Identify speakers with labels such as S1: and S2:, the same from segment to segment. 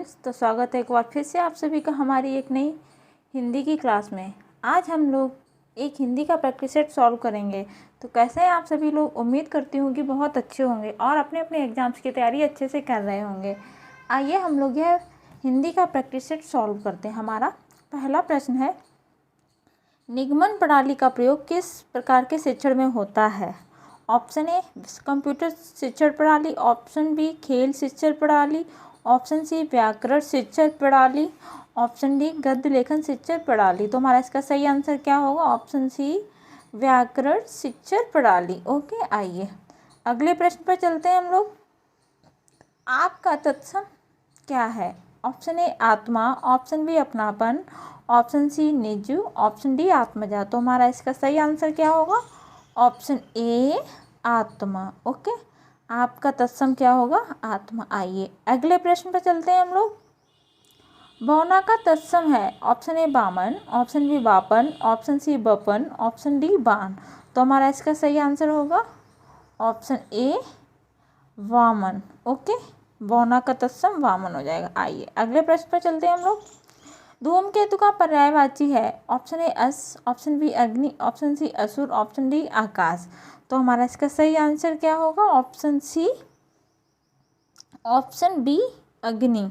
S1: Friends, तो स्वागत है एक बार फिर से आप सभी का हमारी एक नई हिंदी की क्लास में। आज हम लोग एक हिंदी का प्रैक्टिस सेट सॉल्व करेंगे। तो कैसे हैं आप सभी लोग? उम्मीद करती हूँ कि बहुत अच्छे होंगे और अपने अपने एग्जाम्स की तैयारी अच्छे से कर रहे होंगे। आइए हम लोग यह हिंदी का प्रैक्टिस सेट सॉल्व करते हैं। हमारा पहला प्रश्न है, निगमन प्रणाली का प्रयोग किस प्रकार के शिक्षण में होता है? ऑप्शन ए कंप्यूटर शिक्षण प्रणाली, ऑप्शन बी खेल शिक्षण प्रणाली, ऑप्शन सी व्याकरण शिक्षण प्रणाली, ऑप्शन डी गद्य लेखन शिक्षण प्रणाली। तो हमारा इसका सही आंसर क्या होगा? ऑप्शन सी व्याकरण शिक्षण प्रणाली। ओके, आइए अगले प्रश्न पर चलते हैं हम लोग। आपका तत्सम क्या है? ऑप्शन ए आत्मा, ऑप्शन बी अपनापन, ऑप्शन सी निजु, ऑप्शन डी आत्मजा। तो हमारा इसका सही आंसर क्या होगा? ऑप्शन ए आत्मा। ओके, आपका तत्सम क्या होगा? आत्मा। आइए अगले प्रश्न पर चलते हैं हम लोग। बौना का तत्सम है? ऑप्शन ए बामन, ऑप्शन बी बापन, ऑप्शन सी बपन, ऑप्शन डी बान। तो हमारा इसका सही आंसर होगा ऑप्शन ए वामन। ओके, बौना का तत्सम वामन हो जाएगा। आइए अगले प्रश्न पर चलते हैं हम लोग। धूमकेतु का पर्यायवाची है? ऑप्शन ए अस, ऑप्शन बी अग्नि, ऑप्शन सी असुर, ऑप्शन डी आकाश। तो हमारा इसका सही आंसर क्या होगा? ऑप्शन सी, ऑप्शन बी अग्नि।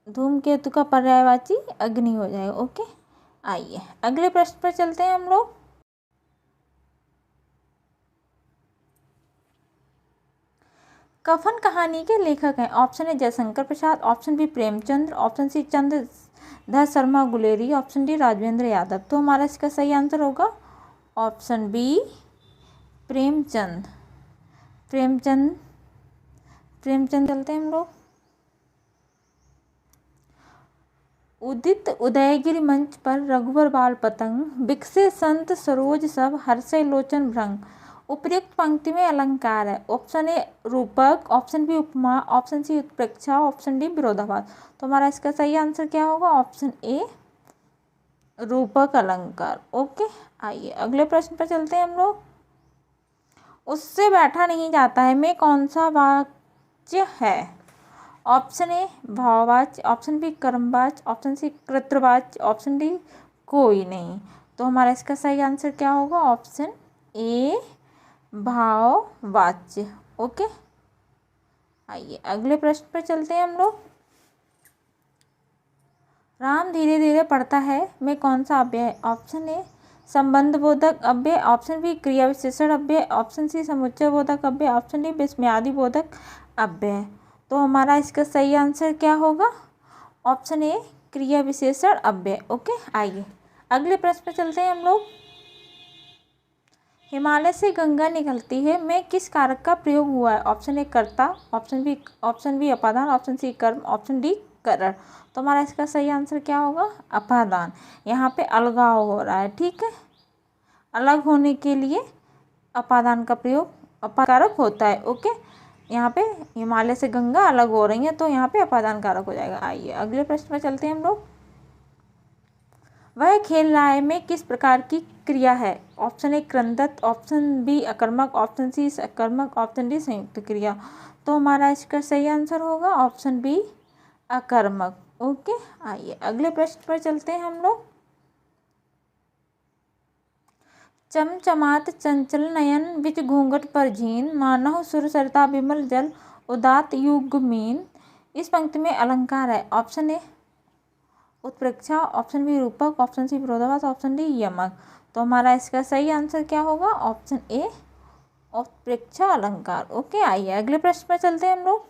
S1: धूमकेतु का पर्यायवाची अग्नि हो जाएगा। ओके, आइए अगले प्रश्न पर चलते हैं हम लोग। कफन कहानी के लेखक हैं? Option A Jaishankar Prasad, option B Premchandra, option C Chandradhar Sharma Guleri, option D Rajendra Yadav. तो हमारा इसका सही आंसर होगा ऑप्शन बी प्रेमचंद। प्रेमचंद चलते हैं हम लोग। उदित उदयगिरि मंच पर रघुवर बाल पतंग, बिकसे संत सरोज सब, हर्षे लोचन भ्रंग। उपयुक्त पंक्ति में अलंकार है? ऑप्शन ए रूपक, ऑप्शन बी उपमा, ऑप्शन सी उत्प्रेक्षा, ऑप्शन डी विरोधाभास। तो हमारा इसका सही आंसर क्या होगा? ऑप्शन ए रूपक अलंकार। ओके, आइए अगले प्रश्न पर चलते हैं हम लोग। उससे बैठा नहीं जाता है में कौन सा वाच्य है? ऑप्शन ए भाववाच्य, ऑप्शन बी कर्मवाच्य, ऑप्शन सी कृतवाच्य, ऑप्शन डी कोई नहीं। तो हमारा इसका सही आंसर क्या होगा? ऑप्शन ए भाववाच्य। ओके, आइए अगले प्रश्न पर चलते हैं हम लोग। राम धीरे धीरे पढ़ता है में कौन सा अव्यय है? ऑप्शन ए संबंध बोधक अव्यय, ऑप्शन बी क्रिया विशेषण अव्यय, ऑप्शन सी समुच्चय बोधक अव्यय, ऑप्शन डी विस्मयादि बोधक अव्यय। तो हमारा इसका सही आंसर क्या होगा? ऑप्शन ए क्रिया विशेषण अव्यय। ओके, आइए अगले प्रश्न पर चलते हैं हम लोग। हिमालय से गंगा निकलती है में किस कारक का प्रयोग हुआ है? ऑप्शन ए कर्ता, ऑप्शन बी अपादान, ऑप्शन सी कर्म, ऑप्शन डी करण। तो हमारा इसका सही आंसर क्या होगा? अपादान। यहाँ पे अलगाव हो रहा है, ठीक है। अलग होने के लिए अपादान का प्रयोग अपाकारक होता है। ओके, यहाँ पे हिमालय से गंगा अलग हो रही है तो यहाँ पे अपादान कारक हो जाएगा। आइए अगले प्रश्न पर चलते हैं हम लोग। वह खेल रहा है में किस प्रकार की क्रिया है? ऑप्शन ए क्रंदत, ऑप्शन बी अकर्मक, ऑप्शन सी सकर्मक, ऑप्शन डी संयुक्त क्रिया। तो हमारा इसका सही आंसर होगा ऑप्शन बी अकर्मक। ओके, आइए अगले प्रश्न पर चलते हैं हम लोग। चमचमात चंचल नयन बिच घूंघट पर झीन, मानहु सुर सरिता विमल जल उदात युगमीन। इस पंक्ति में अलंकार है? ऑप्शन ए उत्प्रेक्षा, ऑप्शन बी रूपक, ऑप्शन सी विरोधाभास, ऑप्शन डी यमक। तो हमारा इसका सही आंसर क्या होगा? ऑप्शन ए उत्प्रेक्षा अलंकार। ओके, आइए अगले प्रश्न पर चलते हैं हम लोग।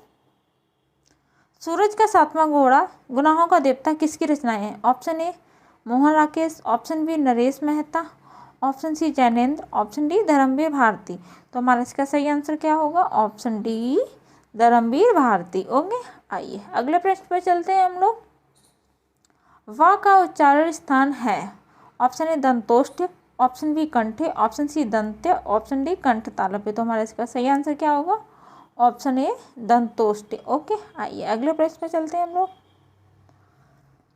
S1: सूरज का सातवां घोड़ा, गुनाहों का देवता किसकी रचनाएं हैं? Option A Mohan Rakesh, option B Naresh Mehta, option C Jainendra, option D Dharamvir Bharati. तो हमारा इसका सही आंसर क्या होगा? Option D Dharamvir Bharati. Okay, आइए अगले प्रश्न पर चलते हैं हम लोग। वा का उच्चारण स्थान है? ऑप्शन ए दंतोष्ठ्य, ऑप्शन बी कंठे, ऑप्शन सी दंत्य, ऑप्शन डी कंठ तालव्य। तो हमारा इसका सही आंसर क्या होगा? Option A दंतोष्ठ्य। ओके, आइए अगले प्रश्न पर चलते हैं हम लोग।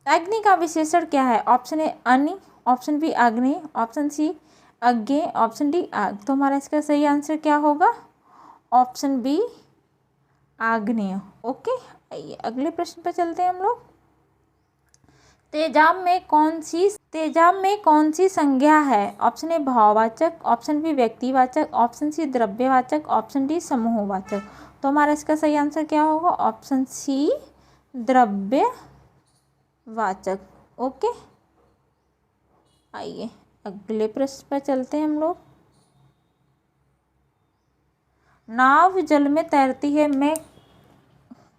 S1: अग्नि का विशेषण क्या है? ऑप्शन ए अनि, ऑप्शन बी आग्नेय, ऑप्शन सी अज्ञेय, ऑप्शन डी आग। तो हमारा इसका सही आंसर क्या होगा? ऑप्शन बी आग्नेय। ओके, आइए अगले प्रश्न पर चलते हैं हम लोग। तेजाब में कौन सी संज्ञा है? ऑप्शन ए भाववाचक, ऑप्शन बी व्यक्तिवाचक, ऑप्शन सी द्रव्यवाचक, ऑप्शन डी समूहवाचक। तो हमारा इसका सही आंसर क्या होगा? Option C द्रव्यवाचक। ओके, आइए अगले प्रश्न पर चलते हैं हम लोग। नाव जल में तैरती है में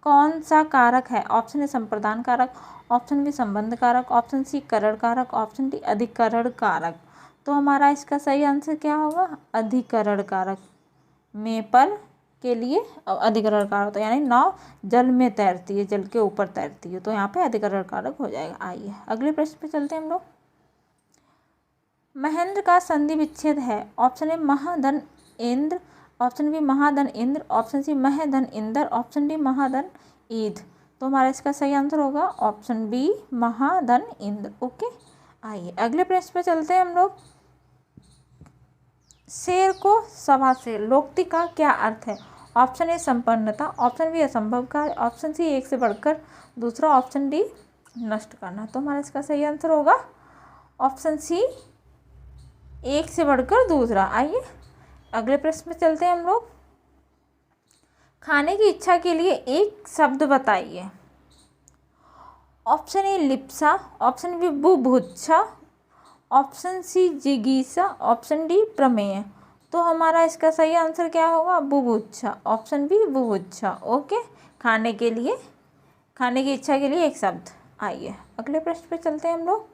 S1: कौन सा कारक है? ऑप्शन ए संप्रदान कारक, ऑप्शन बी संबंध कारक, ऑप्शन सी करण कारक, ऑप्शन डी अधिकरण कारक। तो हमारा इसका सही आंसर क्या होगा? अधिकरण कारक। में पर के लिए अधिकरण कारक, तो यानी नाव जल में तैरती है, जल के ऊपर तैरती है, तो यहाँ पे अधिकरण कारक हो जाएगा। आइए अगले प्रश्न पे चलते हैं हम लोग। महेंद्र का संधि विच्छेद है। ऑप्शन ए महाधन इंद्र, ऑप्शन बी महाधन इंद्र, ऑप्शन सी महधन इंद्र, ऑप्शन डी महाधन ईद। तो हमारा इसका सही आंसर होगा ऑप्शन बी महाधन इंद्र। ओके, आइए अगले प्रश्न पे चलते हैं हम लोग। शेर को सभा से लोकोक्ति का क्या अर्थ है? ऑप्शन ए संपन्नता, ऑप्शन बी असंभव कार्य, ऑप्शन सी एक से बढ़कर दूसरा, ऑप्शन डी नष्ट करना। तो हमारा इसका सही आंसर होगा ऑप्शन सी एक से बढ़कर दूसरा। आइए अगले प्रश्न में चलते हैं हम लोग। खाने की इच्छा के लिए एक शब्द बताइए। ऑप्शन ए लिप्सा, ऑप्शन बी बुभुक्षा, ऑप्शन सी जिगीसा, ऑप्शन डी प्रमेय। तो हमारा इसका सही आंसर क्या होगा? बुभुक्षा। ऑप्शन बी बुभुक्षा। ओके, खाने की इच्छा के लिए एक शब्द। आइए अगले प्रश्न पे चलते हैं हम लोग।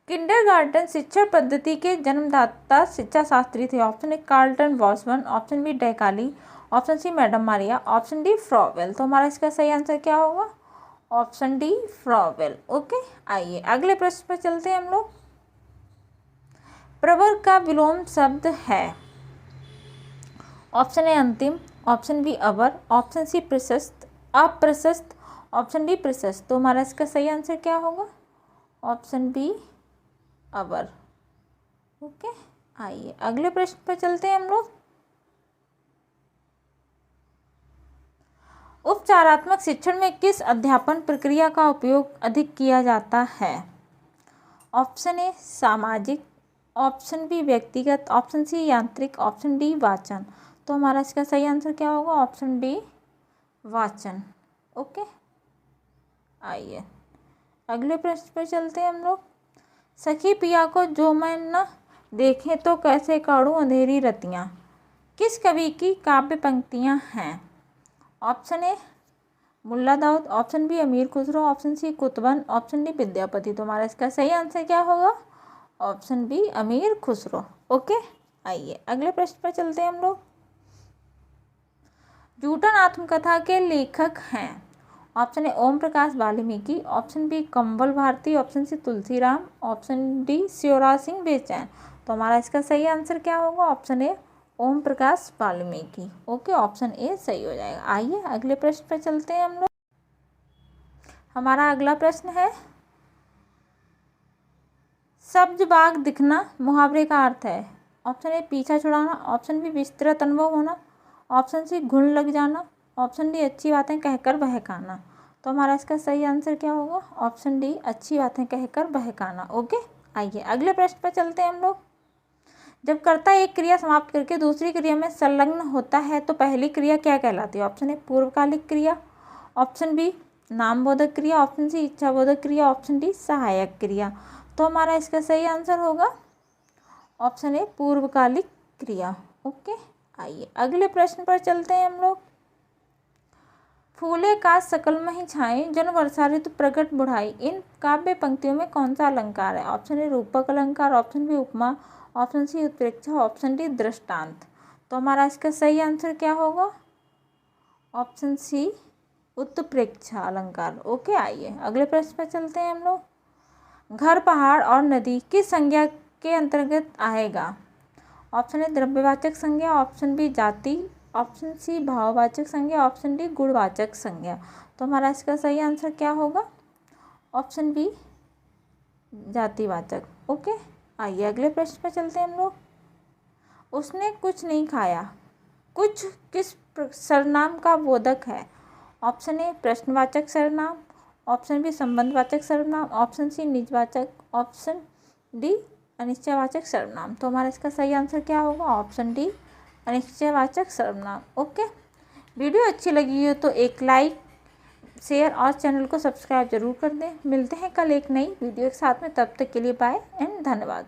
S1: किंडरगार्टन शिक्षा पद्धति के जन्मदाता शिक्षा शास्त्री थे। Option A Carlton Bossman, option B Decroly, option C madam Maria, option D Froebel. तो हमारा इसका सही आंसर क्या होगा? Option D Froebel. ओके, आइए अगले प्रश्न पर चलते हैं हम लोग। प्रवर का विलोम शब्द है। ऑप्शन ए अंतिम, ऑप्शन बी अवर, ऑप्शन सी प्रशस्त, अप्रशस्त, ऑप्शन डी प्रशस्त। तो हमारा इसका सही आंसर क्या होगा? ऑप्शन बी अवर। ओके, आइए अगले प्रश्न पर चलते हैं हम लोग। उपचारात्मक शिक्षण में किस अध्यापन प्रक्रिया का उपयोग अधिक किया जाता है? ऑप्शन ए सामाजिक, ऑप्शन बी व्यक्तिगत, ऑप्शन सी यांत्रिक, ऑप्शन डी वाचन। तो हमारा इसका सही आंसर क्या होगा? ऑप्शन डी वाचन। ओके, आइए अगले प्रश्न पर चलते हैं हम लोग। सखी पिया को जो मैं न देखें तो कैसे काढ़ूं अंधेरी रतियाँ किस कवि की काव्य पंक्तियाँ हैं? Option A Mulla Daud, option B Amir Khusro, option C Qutban, option D Vidyapati. तो हमारा इसका सही आंसर क्या होगा? Option B Amir Khusro. Okay, आइए अगले प्रश्न पर चलते हैं हम लोग। जूटन आत्मकथा के लेखक हैं। Option A Om Prakash Valmiki, option B Kanwal Bharti, option C Tulsiram, option D Shivraj Singh Bechain. तो हमारा इसका सही आंसर क्या होगा? Option A Om Prakash Valmiki. Okay, option A सही हो जाएगा। आइए अगले प्रश्न पर चलते हैं हम लोग। हमारा अगला प्रश्न है, सब्ज बाग दिखना मुहावरे का अर्थ है। ऑप्शन ए पीछा छुड़ाना, ऑप्शन बी विस्तृत अनुभव होना, ऑप्शन सी घुन लग जाना, ऑप्शन डी अच्छी बातें कहकर बहकाना। तो हमारा इसका सही आंसर क्या होगा? ऑप्शन डी अच्छी बातें कहकर बहकाना। ओके, आइए अगले प्रश्न पर चलते हैं हम लोग। जब कर्ता एक क्रिया समाप्त करके दूसरी क्रिया में संलग्न होता है तो पहली क्रिया क्या कहलाती है? ऑप्शन ए पूर्वकालिक क्रिया, ऑप्शन बी नामबोधक क्रिया, ऑप्शन सी इच्छाबोधक क्रिया, ऑप्शन डी सहायक क्रिया। तो हमारा इसका सही आंसर होगा ऑप्शन ए पूर्वकालिक क्रिया। ओके, आइए अगले प्रश्न पर चलते हैं हम लोग। फूले का सकल मही छाई जन वर्षा ऋतु प्रकट बुढ़ाई इन काव्य पंक्तियों में कौन सा अलंकार है? ऑप्शन ए रूपक अलंकार, ऑप्शन बी उपमा, ऑप्शन सी उत्प्रेक्षा, ऑप्शन डी दृष्टांत। तो हमारा इसका सही आंसर क्या होगा? ऑप्शन सी उत्प्रेक्षा अलंकार। ओके, आइए अगले प्रश्न पर चलते हैं हम लोग। घर, पहाड़ और नदी किस संज्ञा के अंतर्गत आएगा? ऑप्शन ए द्रव्यवाचक संज्ञा, ऑप्शन बी जाति, ऑप्शन सी भाववाचक संज्ञा, ऑप्शन डी गुणवाचक संज्ञा। तो हमारा इसका सही आंसर क्या होगा? Option B जातिवाचक। ओके, आइए अगले प्रश्न पर चलते हैं हम लोग। उसने कुछ नहीं खाया कुछ किस सर्वनाम का बोधक है? ऑप्शन ए प्रश्नवाचक सर्वनाम, ऑप्शन बी संबंधवाचक सर्वनाम, ऑप्शन सी निजवाचक, ऑप्शन डी अनिश्चयवाचक सर्वनाम। तो हमारा इसका सही आंसर क्या होगा? ऑप्शन डी अनिश्चयवाचक सर्वनाम। ओके, वीडियो अच्छी लगी हो तो एक लाइक, शेयर और चैनल को सब्सक्राइब जरूर कर दें। मिलते हैं कल एक नई वीडियो के साथ में, तब तक के लिए बाय एंड धन्यवाद।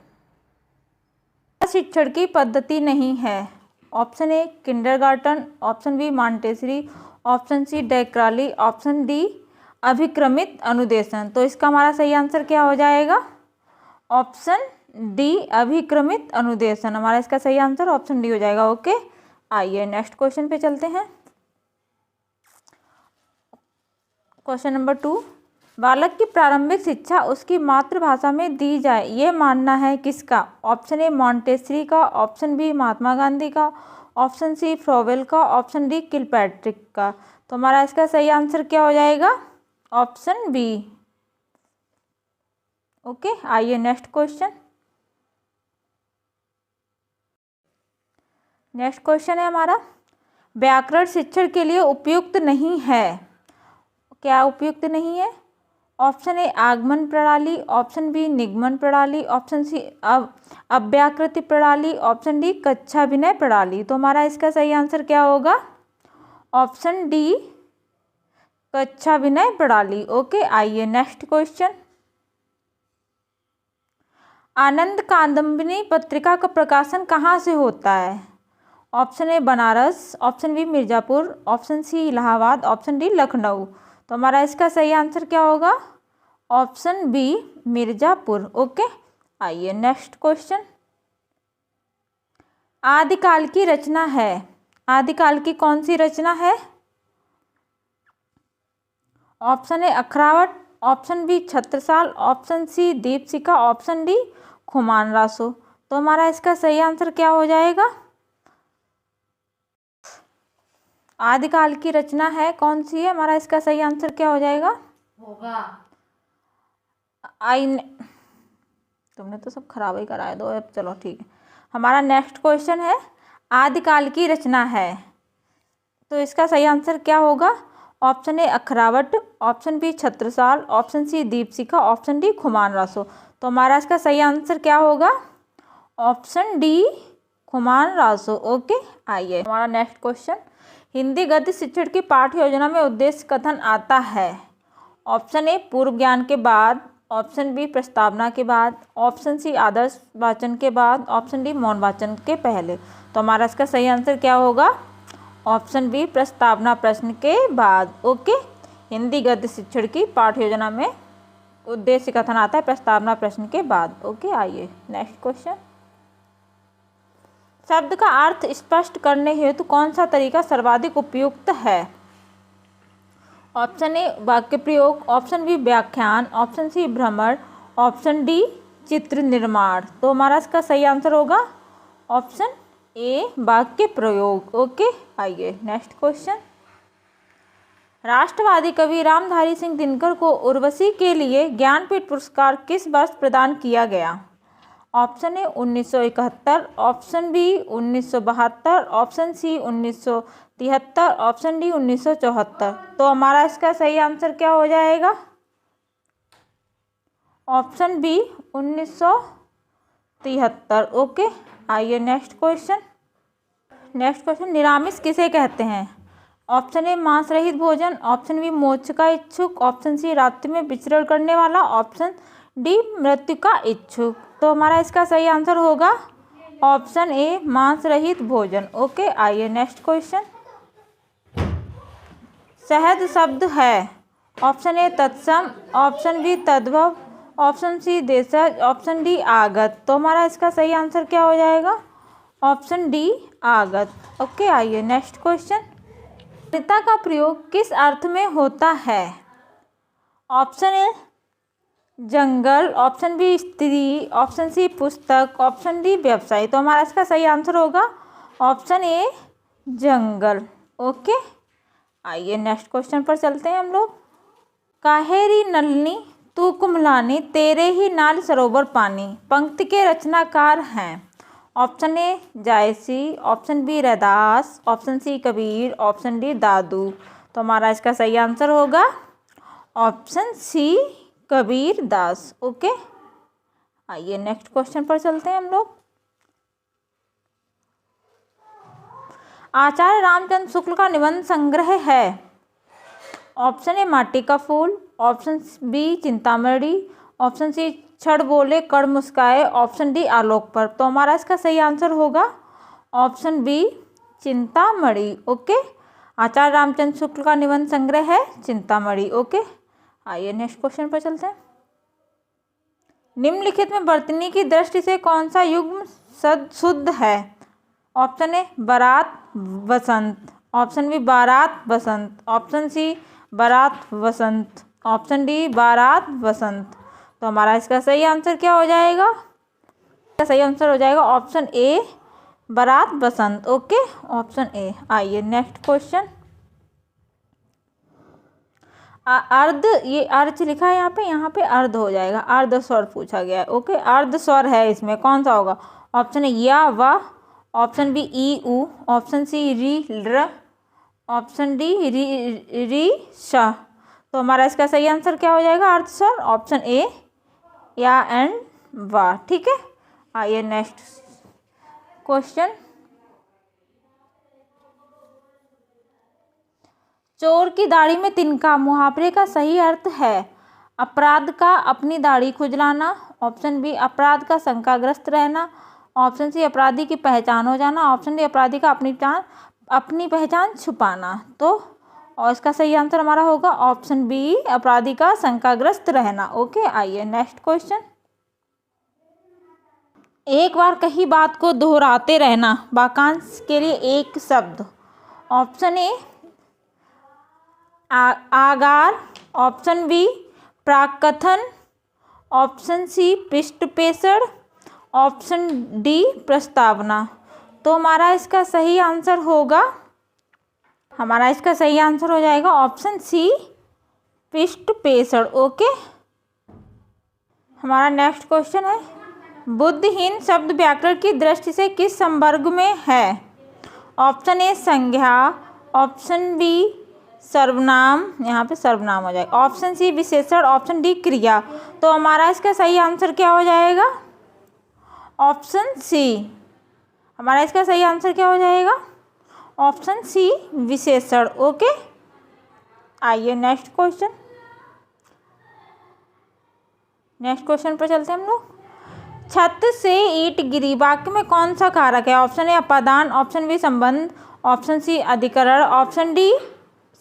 S1: शिक्षण की पद्धति नहीं है। Option A kindergarten, option B Montessori, option C Decroly, option D अभिक्रमित अनुदेशन। तो इसका हमारा सही आंसर क्या हो जाएगा? ऑप्शन डी अभिक्रमित अनुदेशन। हमारा इसका सही आंसर ऑप्शन डी हो जाएगा। ओके, आइए नेक्स्ट क्वेश्चन पे चलते हैं। क्वेश्चन नंबर 2, बालक की प्रारंभिक शिक्षा उसकी मातृभाषा में दी जाए, ये मानना है किसका? ऑप्शन ए मॉन्टेसरी का, ऑप्शन बी महात्मा गांधी का, ऑप्शन सी फ्रोवेल का, ऑप्शन डी किलपैट्रिक का। तो हमारा इसका सही आंसर क्या हो जाएगा? Option B. ओके, आइए नेक्स्ट क्वेश्चन। नेक्स्ट क्वेश्चन है हमारा, व्याकरण शिक्षण के लिए उपयुक्त नहीं है। क्या उपयुक्त नहीं है? ऑप्शन ए आगमन प्रणाली, ऑप्शन बी निगमन प्रणाली, ऑप्शन सी अव्याकृति प्रणाली, ऑप्शन डी कक्षा विनय प्रणाली। तो हमारा इसका सही आंसर क्या होगा? ऑप्शन डी कक्षा विनय प्रणाली। ओके, आइए नेक्स्ट क्वेश्चन। आनंद कादंबिनी पत्रिका का प्रकाशन कहाँ से होता है? Option A Banaras, option B Mirzapur, option C Allahabad, option D Lucknow. तो हमारा इसका सही आंसर क्या होगा? Option B Mirzapur. ओके, आइए नेक्स्ट क्वेश्चन। आदिकाल की रचना है। आदिकाल की कौन सी रचना है? Option A Akhrawat, option B Chhatrasal, option C Deepshikha, option D Khuman Raso. तो हमारा इसका सही आंसर क्या हो जाएगा? आदिकाल की रचना है कौन सी है? हमारा इसका सही आंसर क्या हो जाएगा? तुमने तो सब खराब ही कराया दो। अब चलो ठीक है, हमारा नेक्स्ट क्वेश्चन है आदिकाल की रचना है, तो इसका सही आंसर क्या होगा? Option A Akhrawat, option B Chhatrasal, option C Deepshikha, option D Khuman Raso. तो हमारा इसका सही आंसर क्या होगा? Option D Khuman Raso. Okay, आइए हमारा नेक्स्ट क्वेश्चन। हिंदी गद्य शिक्षण की पाठ्य योजना में उद्देश्य कथन आता है। ऑप्शन ए पूर्व ज्ञान के बाद, ऑप्शन बी प्रस्तावना के बाद, ऑप्शन सी आदर्श वाचन के बाद, ऑप्शन डी मौन वाचन के पहले। तो हमारा इसका सही आंसर क्या होगा? ऑप्शन बी प्रस्तावना प्रश्न के बाद। ओके, हिंदी गद्य शिक्षण की पाठ्य योजना में उद्देश्य कथन आता है प्रस्तावना प्रश्न के बाद। ओके, आइए नेक्स्ट क्वेश्चन। शब्द का अर्थ स्पष्ट करने हेतु कौन सा तरीका सर्वाधिक उपयुक्त है? ऑप्शन ए वाक्य प्रयोग, ऑप्शन बी व्याख्यान, ऑप्शन सी भ्रमण, ऑप्शन डी चित्र निर्माण। तो हमारा इसका सही आंसर होगा ऑप्शन ए वाक्य प्रयोग। ओके, आइए नेक्स्ट क्वेश्चन। राष्ट्रवादी कवि रामधारी सिंह दिनकर को उर्वशी के लिए ज्ञानपीठ पुरस्कार किस वर्ष प्रदान किया गया? Option A 1971, option B 1972, option C 1973, option D 1974। तो हमारा इसका सही आंसर क्या हो जाएगा? Option B 1973। ओके, आइए नेक्स्ट क्वेश्चन। नेक्स्ट क्वेश्चन, निरामिष किसे कहते हैं? ऑप्शन ए मांस रहित भोजन, ऑप्शन बी मोक्ष का इच्छुक, ऑप्शन सी रात्रि में विचरण करने वाला, ऑप्शन डी मृत्यु का इच्छुक। तो हमारा इसका सही आंसर होगा ऑप्शन ए मांस रहित भोजन। ओके, आइए नेक्स्ट क्वेश्चन। सहज शब्द है। ऑप्शन ए तत्सम, ऑप्शन बी तद्भव, ऑप्शन सी देशज, ऑप्शन डी आगत। तो हमारा इसका सही आंसर क्या हो जाएगा? ऑप्शन डी आगत। ओके, आइए नेक्स्ट क्वेश्चन। वनिता का प्रयोग किस अर्थ में होता है? ऑप्शन ए जंगल, ऑप्शन बी स्त्री, ऑप्शन सी पुस्तक, ऑप्शन डी व्यवसाय। तो हमारा इसका सही आंसर होगा ऑप्शन ए जंगल। ओके, आइए नेक्स्ट क्वेश्चन पर चलते हैं हम लोग। काहेरी नलनी तू कुम्हलानी तेरे ही नाल सरोवर पानी, पंक्ति के रचनाकार हैं। Option A Jayasi, option B Raidas, option C Kabir, option D Dadu. तो हमारा इसका सही आंसर होगा option C, Kabir Das. Okay, आइए नेक्स्ट क्वेश्चन पर चलते हैं हम लोग। आचार्य रामचंद्र शुक्ल का निबंध संग्रह है। ऑप्शन ए माटी का फूल, option B Chintamani, option C छड़ बोले कड़ मुस्काए, ऑप्शन डी आलोक पर। तो हमारा इसका सही आंसर होगा ऑप्शन बी, चिंतामणि। ओके, आचार्य रामचंद्र शुक्ल का निबंध संग्रह है चिंतामणि। ओके, आइए नेक्स्ट क्वेश्चन पर चलते हैं। निम्नलिखित में वर्तनी की दृष्टि से कौन सा युग्म शुद्ध है? ऑप्शन ए बारात वसंत, ऑप्शन बी बारात बसंत, ऑप्शन सी बारात वसंत, ऑप्शन डी बारात वसंत। तो हमारा इसका सही आंसर क्या हो जाएगा? इसका सही आंसर हो जाएगा ऑप्शन ए, बारात बसंत। ओके, ऑप्शन ए। आइए नेक्स्ट क्वेश्चन। अर्ध, ये अर्ध लिखा है यहाँ पे अर्ध हो जाएगा, अर्ध स्वर पूछा गया है। ओके, अर्ध स्वर है, इसमें कौन सा होगा? ऑप्शन ए या वा, ऑप्शन बी ई उ, ऑप्शन सी री र, ऑप्शन डी री श। तो हमारा इसका सही आंसर क्या हो जाएगा अर्ध स्वर? ऑप्शन ए या एंड वा। ठीक है, आइए नेक्स्ट क्वेश्चन। चोर की दाढ़ी में तिनका मुहावरे का सही अर्थ है? अपराध का अपनी दाढ़ी खुजलाना, ऑप्शन बी अपराध का शंकाग्रस्त रहना, ऑप्शन सी अपराधी की पहचान हो जाना, ऑप्शन डी अपराधी का अपनी पहचान छुपाना। तो और इसका सही आंसर हमारा होगा ऑप्शन बी, अपराधी का शंकाग्रस्त रहना। ओके, आइए नेक्स्ट क्वेश्चन। एक बार कही बात को दोहराते रहना, वाक्यांश के लिए एक शब्द। ऑप्शन ए आगार, ऑप्शन बी प्राकथन, ऑप्शन सी पृष्ठपेषण, ऑप्शन डी प्रस्तावना। तो हमारा इसका सही आंसर होगा, हमारा इसका सही आंसर हो जाएगा ऑप्शन सी, पृष्ठपेषण। ओके, हमारा नेक्स्ट क्वेश्चन है, बुद्धिहीन शब्द व्याकरण की दृष्टि से किस संवर्ग में है? ऑप्शन ए संज्ञा, ऑप्शन बी सर्वनाम, यहाँ पे सर्वनाम हो जाएगा, ऑप्शन सी विशेषण, ऑप्शन डी क्रिया। तो हमारा इसका सही आंसर क्या हो जाएगा? Option C. हमारा इसका सही आंसर क्या हो जाएगा? ऑप्शन सी विशेषण। ओके, आइए नेक्स्ट क्वेश्चन। नेक्स्ट क्वेश्चन पर चलते हैं हम लोग। छत से ईंट गिरी वाक्य में कौन सा कारक है? ऑप्शन ए अपादान, ऑप्शन बी संबंध, ऑप्शन सी अधिकरण, ऑप्शन डी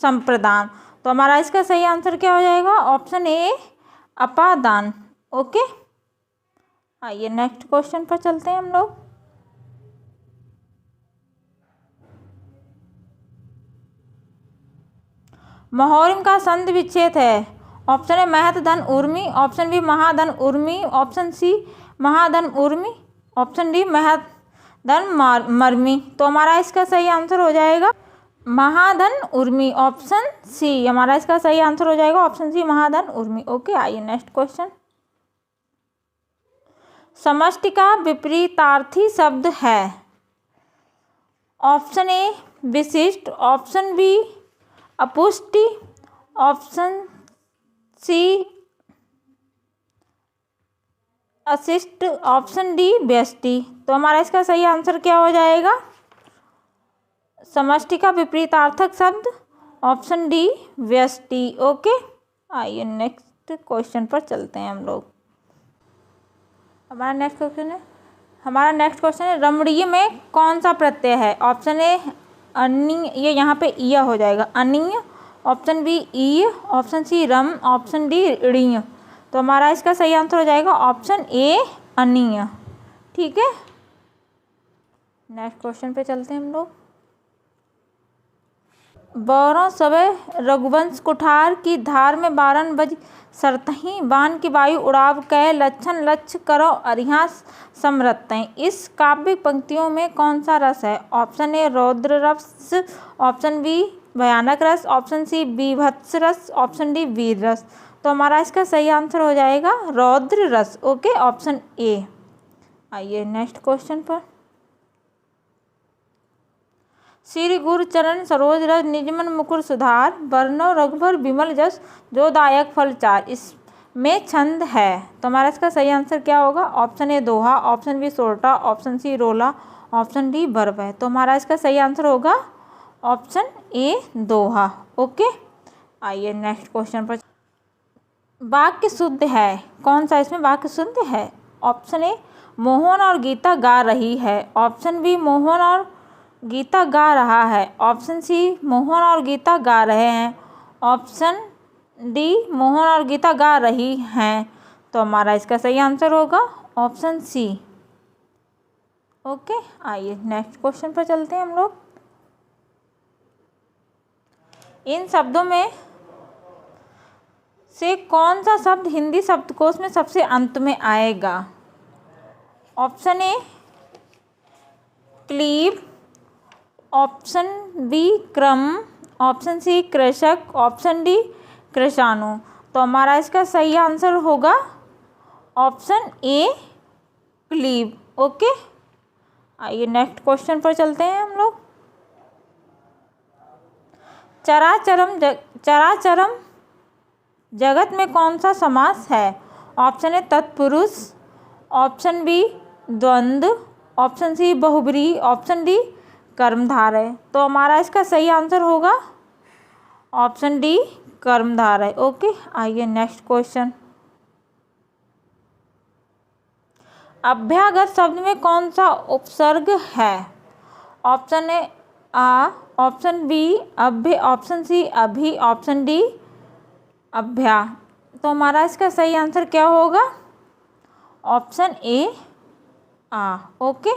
S1: संप्रदान। तो हमारा इसका सही आंसर क्या हो जाएगा? ऑप्शन ए अपादान। ओके, आइए नेक्स्ट क्वेश्चन पर चलते हैं हम लोग। महोरिम का संधि विच्छेद है। ऑप्शन ए महत धन उर्मी, ऑप्शन बी महाधन उर्मी, ऑप्शन सी महाधन उर्मी, ऑप्शन डी महत धन मर्मी। तो हमारा इसका सही आंसर हो जाएगा महाधन उर्मी, ऑप्शन सी। हमारा इसका सही आंसर हो जाएगा ऑप्शन सी, महाधन उर्मी। ओके, आइए नेक्स्ट क्वेश्चन। समष्टि का विपरीतार्थी शब्द है। ऑप्शन ए विशिष्ट, ऑप्शन बी अपुष्टि, ऑप्शन सी अशिष्ट, ऑप्शन डी व्यष्टि। तो हमारा इसका सही आंसर क्या हो जाएगा? समष्टि का विपरीतार्थक शब्द ऑप्शन डी व्यष्टि। ओके, आइए नेक्स्ट क्वेश्चन पर चलते हैं हम लोग। हमारा नेक्स्ट क्वेश्चन है रमणीय में कौन सा प्रत्यय है? ऑप्शन ए अनीय, ये यहाँ पे ईय हो जाएगा अनीय, ऑप्शन बी ईय, ऑप्शन सी रम, ऑप्शन डी ऋणीय। तो हमारा इसका सही आंसर हो जाएगा ऑप्शन ए अनीय। ठीक है, नेक्स्ट क्वेश्चन पे चलते हैं हम लोग। बौरों सवे रघुवंश कुठार की धार में बारन बज सरतहीं बान की वायु उड़ाव कह लक्षण लक्ष्य करो अरिहा समरतहीं। इस काव्य पंक्तियों में कौन सा रस है? ऑप्शन ए रौद्र रस, ऑप्शन बी भयानक रस, ऑप्शन सी बीभत्स रस, ऑप्शन डी वीर रस। तो हमारा इसका सही आंसर हो जाएगा रौद्र रस। ओके, ऑप्शन ए। आइए नेक्स्ट क्वेश्चन पर। श्री गुरु चरण सरोज रज निजमन मुकुर सुधार, बरनौ रघुबर विमल जस जो दायक फल चार। इसमें छंद है, तो हमारा इसका सही आंसर क्या होगा? ऑप्शन ए दोहा, ऑप्शन बी सोरठा, ऑप्शन सी रोला, ऑप्शन डी वर्ब है। तो हमारा इसका सही आंसर होगा ऑप्शन ए दोहा। ओके, आइए नेक्स्ट क्वेश्चन पर। वाक्य शुद्ध है, कौन सा इसमें वाक्य शुद्ध है? ऑप्शन ए मोहन और गीता गा रही है, ऑप्शन बी मोहन और गीता गा रहा है, ऑप्शन सी मोहन और गीता गा रहे हैं, ऑप्शन डी मोहन और गीता गा रही हैं। तो हमारा इसका सही आंसर होगा ऑप्शन सी। ओके, आइए नेक्स्ट क्वेश्चन पर चलते हैं हम लोग। इन शब्दों में से कौन सा शब्द हिंदी शब्दकोश में सबसे अंत में आएगा? ऑप्शन ए क्लीब, ऑप्शन बी क्रम, ऑप्शन सी कृषक, ऑप्शन डी कृषाणु। तो हमारा इसका सही आंसर होगा ऑप्शन ए क्लीब। ओके, आइए नेक्स्ट क्वेश्चन पर चलते हैं हम लोग। चराचरम जगत में कौन सा समास है? ऑप्शन ए तत्पुरुष, ऑप्शन बी द्वंद्व, ऑप्शन सी बहुब्रीहि, ऑप्शन डी कर्मधारय। तो हमारा इसका सही आंसर होगा ऑप्शन डी कर्मधारय। ओके, आइए नेक्स्ट क्वेश्चन। अभ्यागत शब्द में कौन सा उपसर्ग है? ऑप्शन ए आ, ऑप्शन बी अभ्य, ऑप्शन सी अभि, ऑप्शन डी अभ्या। तो हमारा इसका सही आंसर क्या होगा? ऑप्शन ए आ। ओके।